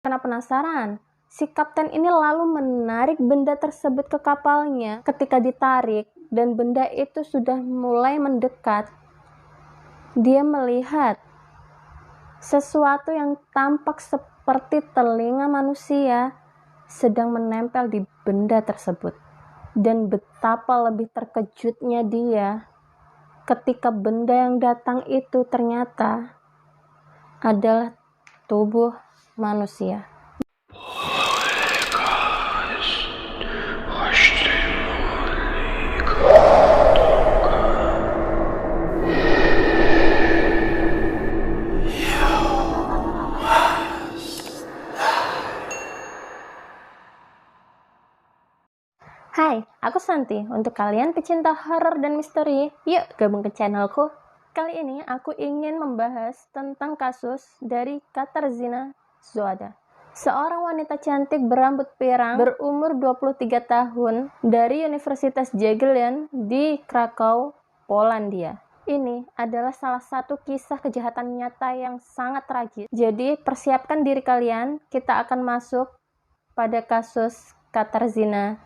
Karena penasaran, si kapten ini lalu menarik benda tersebut ke kapalnya. Ketika ditarik dan benda itu sudah mulai mendekat, dia melihat sesuatu yang tampak seperti telinga manusia sedang menempel di benda tersebut. Dan betapa lebih terkejutnya dia ketika benda yang datang itu ternyata adalah tubuh manusia. Hai, aku Santi. Untuk kalian pecinta horor dan misteri, yuk gabung ke channelku. Kali ini aku ingin membahas tentang kasus dari Katarzyna Zohda. Seorang wanita cantik berambut pirang berumur 23 tahun dari Universitas Jagiellon di Krakow, Polandia. Ini adalah salah satu kisah kejahatan nyata yang sangat tragis. Jadi persiapkan diri kalian, kita akan masuk pada kasus Katarzyna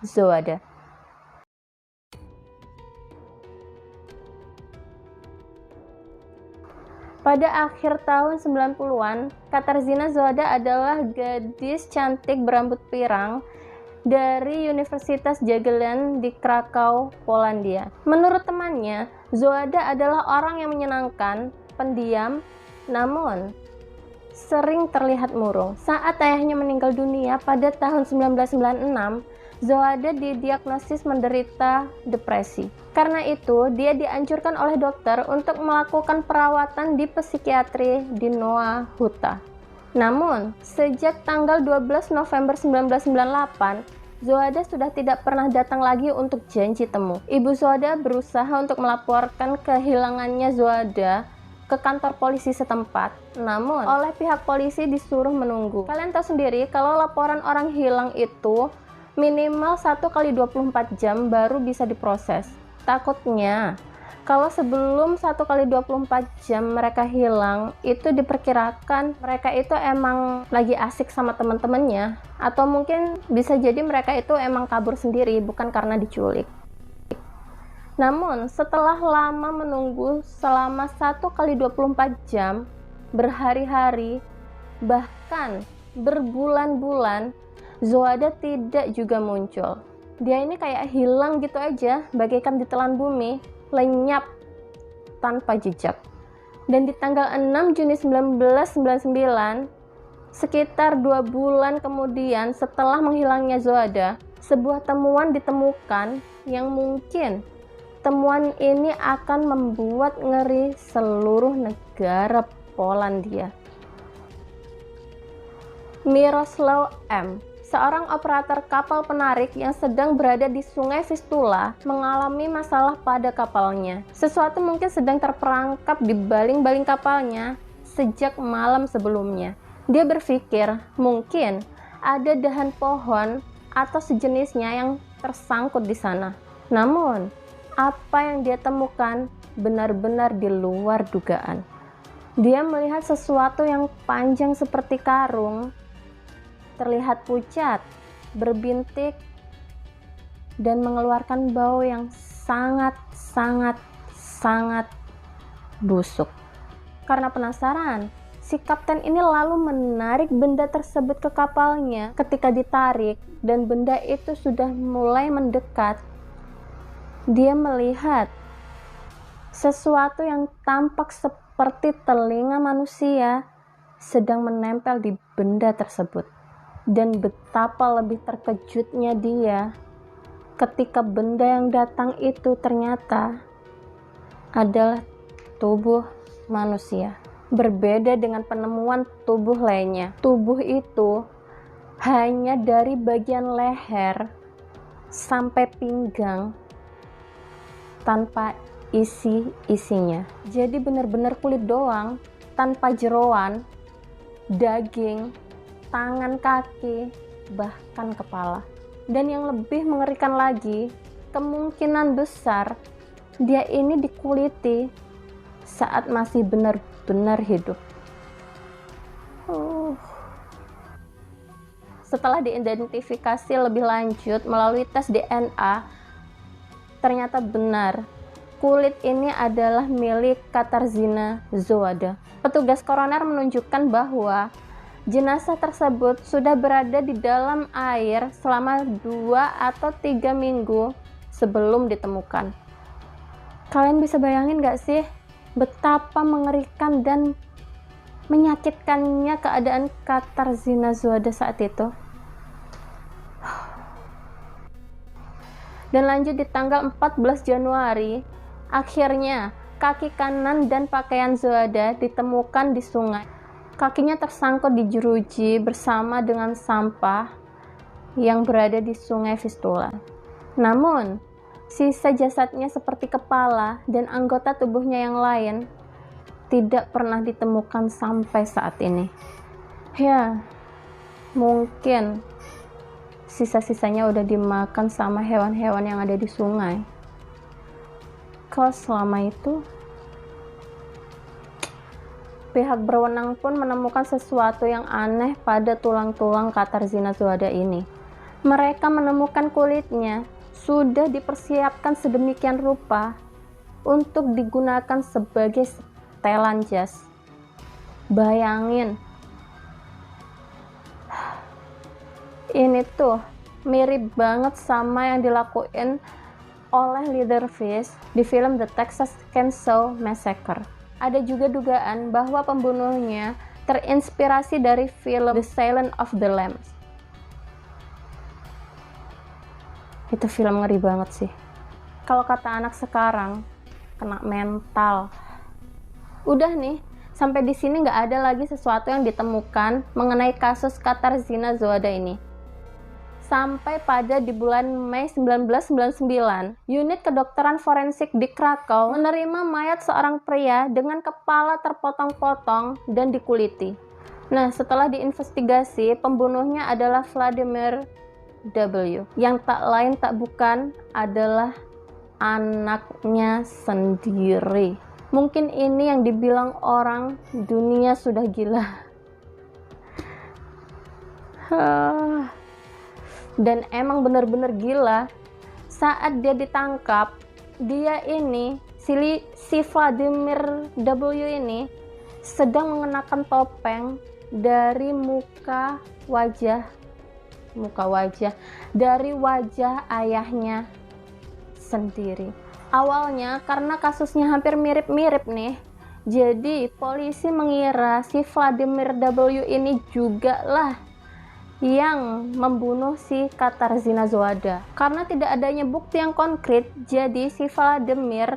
Zohda. Pada akhir tahun 90-an, Katarzyna Zohda adalah gadis cantik berambut pirang dari Universitas Jagiellon di Krakow, Polandia. Menurut temannya, Zohda adalah orang yang menyenangkan, pendiam, namun sering terlihat murung. Saat ayahnya meninggal dunia pada tahun 1996, Zohda didiagnosis menderita depresi. Karena itu, dia dianjurkan oleh dokter untuk melakukan perawatan di psikiatri di Nowa Huta. Namun, sejak tanggal 12 November 1998, Zohda sudah tidak pernah datang lagi untuk janji temu. Ibu Zohda berusaha untuk melaporkan kehilangannya Zohda ke kantor polisi setempat, namun oleh pihak polisi disuruh menunggu. Kalian tahu sendiri kalau laporan orang hilang itu minimal 1x24 jam baru bisa diproses. Takutnya kalau sebelum 1x24 jam mereka hilang, itu diperkirakan mereka itu emang lagi asik sama teman-temannya, atau mungkin bisa jadi mereka itu emang kabur sendiri, bukan karena diculik. Namun setelah lama menunggu selama 1x24 jam, berhari-hari, bahkan berbulan-bulan, Zohda tidak juga muncul. Dia ini kayak hilang gitu aja, bagaikan ditelan bumi, lenyap tanpa jejak. Dan di tanggal 6 Juni 1999, sekitar 2 bulan kemudian setelah menghilangnya Zohda, sebuah temuan ditemukan yang mungkin temuan ini akan membuat ngeri seluruh negara Polandia. Miroslav M., seorang operator kapal penarik yang sedang berada di Sungai Vistula, mengalami masalah pada kapalnya. Sesuatu mungkin sedang terperangkap di baling-baling kapalnya sejak malam sebelumnya. Dia berpikir mungkin ada dahan pohon atau sejenisnya yang tersangkut di sana. Namun, apa yang dia temukan benar-benar di luar dugaan. Dia melihat sesuatu yang panjang seperti karung, terlihat pucat, berbintik, dan mengeluarkan bau yang sangat busuk. Karena penasaran, si kapten ini lalu menarik benda tersebut ke kapalnya. Ketika ditarik dan benda itu sudah mulai mendekat, dia melihat sesuatu yang tampak seperti telinga manusia sedang menempel di benda tersebut. Dan betapa lebih terkejutnya dia ketika benda yang datang itu ternyata adalah tubuh manusia. Berbeda dengan penemuan tubuh lainnya. Tubuh itu hanya dari bagian leher sampai pinggang tanpa isinya. Jadi benar-benar kulit doang, tanpa jeroan, daging, tangan, kaki, bahkan kepala. Dan yang lebih mengerikan lagi, kemungkinan besar dia ini dikuliti saat masih benar-benar hidup. setelah diidentifikasi lebih lanjut melalui tes DNA, ternyata benar kulit ini adalah milik Katarzyna Zohada. Petugas koroner menunjukkan bahwa jenazah tersebut sudah berada di dalam air selama 2 atau 3 minggu sebelum ditemukan. Kalian bisa bayangin gak sih betapa mengerikan dan menyakitkannya keadaan Katarzyna Zohada saat itu? Dan lanjut di tanggal 14 Januari, akhirnya kaki kanan dan pakaian Zohada ditemukan di sungai. Kakinya tersangkut di jeruji bersama dengan sampah yang berada di sungai Vistula. Namun, sisa jasadnya seperti kepala dan anggota tubuhnya yang lain tidak pernah ditemukan sampai saat ini. Ya, mungkin sisa-sisanya udah dimakan sama hewan-hewan yang ada di sungai. Kalau selama itu pihak berwenang pun menemukan sesuatu yang aneh pada tulang-tulang Katarzyna Zohada ini. Mereka menemukan kulitnya sudah dipersiapkan sedemikian rupa untuk digunakan sebagai setelan jas. Bayangin, ini tuh mirip banget sama yang dilakuin oleh Leatherface di film The Texas Chainsaw Massacre. Ada juga dugaan bahwa pembunuhnya terinspirasi dari film The Silence of the Lambs. Itu film ngeri banget sih. Kalau kata anak sekarang, kena mental. Udah nih, sampai di sini nggak ada lagi sesuatu yang ditemukan mengenai kasus Katarzyna Zohada ini. Sampai pada di bulan Mei 1999, unit kedokteran forensik di Krakow menerima mayat seorang pria dengan kepala terpotong-potong dan dikuliti. Nah, setelah diinvestigasi, pembunuhnya adalah Vladimir W. Yang tak lain tak bukan adalah anaknya sendiri. Mungkin ini yang dibilang orang dunia sudah gila. Dan emang benar-benar gila. Saat dia ditangkap, dia ini si Vladimir W ini sedang mengenakan topeng dari dari wajah ayahnya sendiri. Awalnya karena kasusnya hampir mirip-mirip nih, jadi polisi mengira si Vladimir W ini juga lah yang membunuh si Katarzyna Zohada. Karena tidak adanya bukti yang konkret, jadi si Vladimir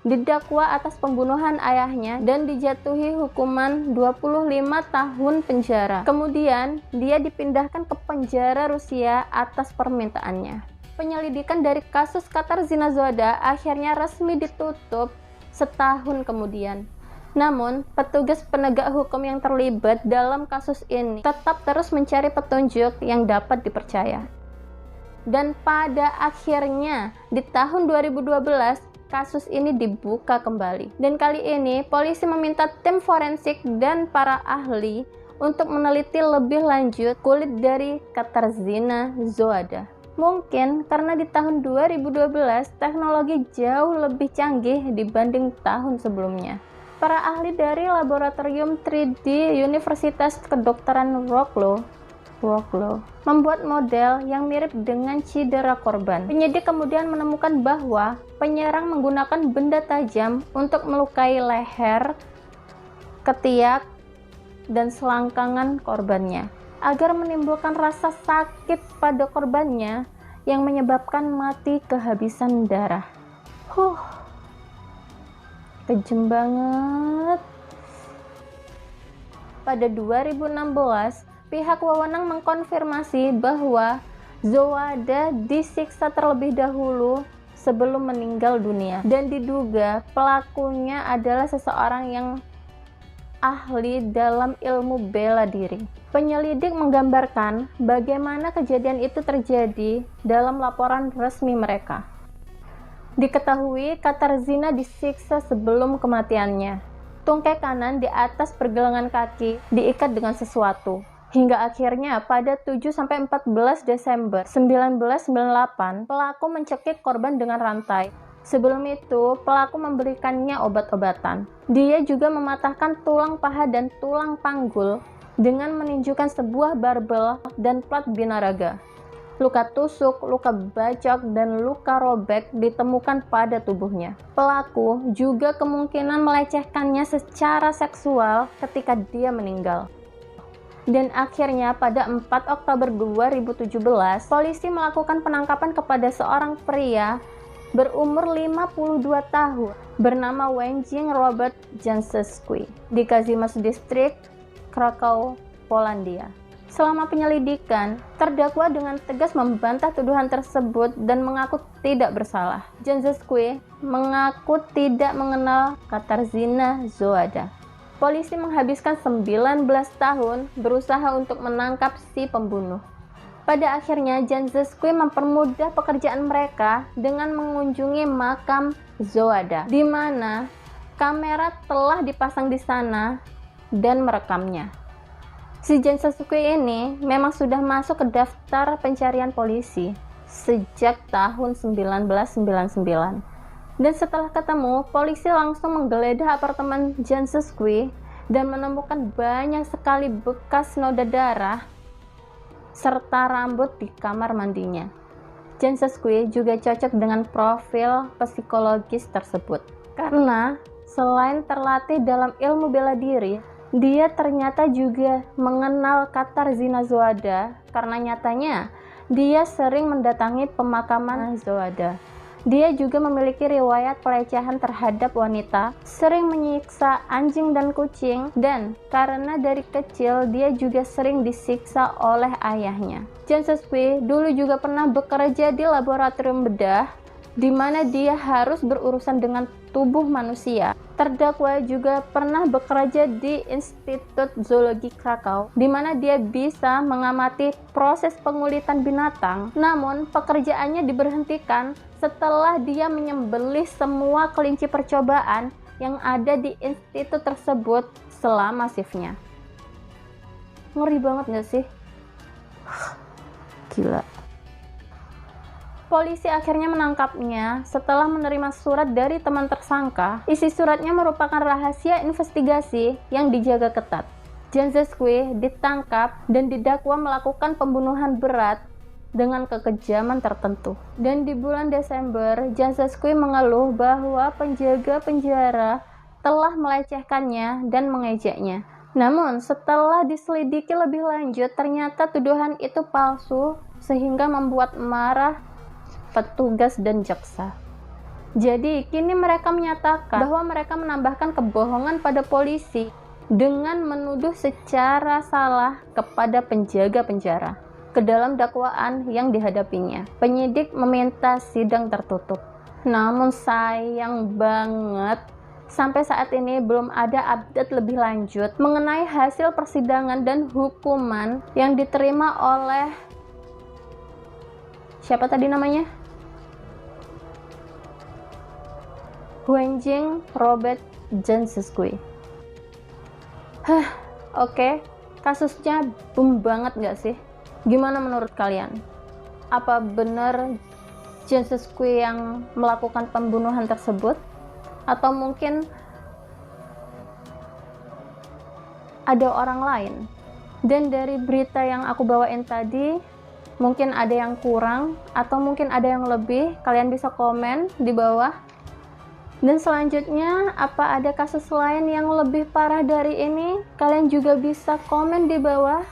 didakwa atas pembunuhan ayahnya dan dijatuhi hukuman 25 tahun penjara. Kemudian dia dipindahkan ke penjara Rusia atas permintaannya. Penyelidikan dari kasus Katarzyna Zohada akhirnya resmi ditutup setahun kemudian. Namun, petugas penegak hukum yang terlibat dalam kasus ini tetap terus mencari petunjuk yang dapat dipercaya. Dan pada akhirnya, di tahun 2012, kasus ini dibuka kembali. Dan kali ini, polisi meminta tim forensik dan para ahli untuk meneliti lebih lanjut kulit dari Katarzyna Zohada. Mungkin karena di tahun 2012, teknologi jauh lebih canggih dibanding tahun sebelumnya. Para ahli dari laboratorium 3D Universitas Kedokteran Wrocław membuat model yang mirip dengan cedera korban. Penyidik kemudian menemukan bahwa penyerang menggunakan benda tajam untuk melukai leher, ketiak, dan selangkangan korbannya agar menimbulkan rasa sakit pada korbannya yang menyebabkan mati kehabisan darah. Kejam banget. Pada 2016, pihak wewenang mengkonfirmasi bahwa Zohada disiksa terlebih dahulu sebelum meninggal dunia dan diduga pelakunya adalah seseorang yang ahli dalam ilmu bela diri. Penyelidik menggambarkan bagaimana kejadian itu terjadi dalam laporan resmi mereka. Diketahui Katarzyna disiksa sebelum kematiannya. Tungkai kanan di atas pergelangan kaki diikat dengan sesuatu Hingga akhirnya pada 7-14 Desember 1998, pelaku mencekik korban dengan rantai. Sebelum itu, pelaku memberikannya obat-obatan. Dia juga mematahkan tulang paha dan tulang panggul dengan menunjukkan sebuah barbel dan plat binaraga. Luka tusuk, luka bacok, dan luka robek ditemukan pada tubuhnya. Pelaku juga kemungkinan melecehkannya secara seksual ketika dia meninggal. Dan akhirnya pada 4 Oktober 2017, polisi melakukan penangkapan kepada seorang pria berumur 52 tahun bernama Wojciech Robert Jancewski di Kazimierz District, Krakow, Polandia. Selama penyelidikan, terdakwa dengan tegas membantah tuduhan tersebut dan mengaku tidak bersalah. Jancewski mengaku tidak mengenal Katarzyna Zoada. Polisi menghabiskan 19 tahun berusaha untuk menangkap si pembunuh. Pada akhirnya, Jancewski mempermudah pekerjaan mereka dengan mengunjungi makam Zoada, di mana kamera telah dipasang di sana dan merekamnya. Si Jancewski ini memang sudah masuk ke daftar pencarian polisi sejak tahun 1999. Dan setelah ketemu, polisi langsung menggeledah apartemen Jancewski dan menemukan banyak sekali bekas noda darah serta rambut di kamar mandinya. Jancewski juga cocok dengan profil psikologis tersebut karena selain terlatih dalam ilmu bela diri, dia ternyata juga mengenal Katarzyna Zoada karena nyatanya dia sering mendatangi pemakaman Zoada. Dia juga memiliki riwayat pelecehan terhadap wanita, sering menyiksa anjing dan kucing, dan karena dari kecil dia juga sering disiksa oleh ayahnya. Jancewski dulu juga pernah bekerja di laboratorium bedah, di mana dia harus berurusan dengan tubuh manusia. Terdakwa juga pernah bekerja di Institut Zoologi Krakow, di mana dia bisa mengamati proses pengulitan binatang. Namun, pekerjaannya diberhentikan setelah dia menyembelih semua kelinci percobaan yang ada di institut tersebut selama shiftnya. Ngeri banget gak sih? Gila. Polisi akhirnya menangkapnya setelah menerima surat dari teman tersangka. Isi suratnya merupakan rahasia investigasi yang dijaga ketat. Jancewski ditangkap dan didakwa melakukan pembunuhan berat dengan kekejaman tertentu. Dan di bulan Desember, Jancewski mengeluh bahwa penjaga penjara telah melecehkannya dan mengejeknya. Namun, setelah diselidiki lebih lanjut, ternyata tuduhan itu palsu sehingga membuat marah petugas dan jaksa. Jadi, kini mereka menyatakan bahwa mereka menambahkan kebohongan pada polisi dengan menuduh secara salah kepada penjaga penjara ke dalam dakwaan yang dihadapinya. Penyidik meminta sidang tertutup. Namun sayang banget, sampai saat ini belum ada update lebih lanjut mengenai hasil persidangan dan hukuman yang diterima oleh siapa tadi namanya? Wojciech Robert Jancewski. Oke, kasusnya boom banget gak sih? Gimana menurut kalian? Apa benar Jancewski yang melakukan pembunuhan tersebut? Atau mungkin ada orang lain? Dan dari berita yang aku bawain tadi, mungkin ada yang kurang atau mungkin ada yang lebih. Kalian bisa komen di bawah. Dan selanjutnya, apa ada kasus lain yang lebih parah dari ini? Kalian juga bisa komen di bawah.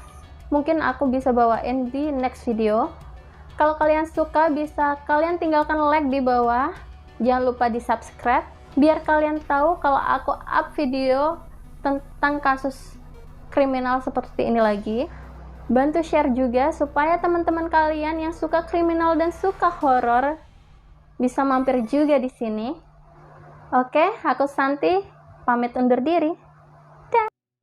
Mungkin aku bisa bawain di next video. Kalau kalian suka, bisa kalian tinggalkan like di bawah. Jangan lupa di subscribe biar kalian tahu kalau aku up video tentang kasus kriminal seperti ini lagi. Bantu share juga supaya teman-teman kalian yang suka kriminal dan suka horor bisa mampir juga di sini. Oke, aku Santi, pamit undur diri.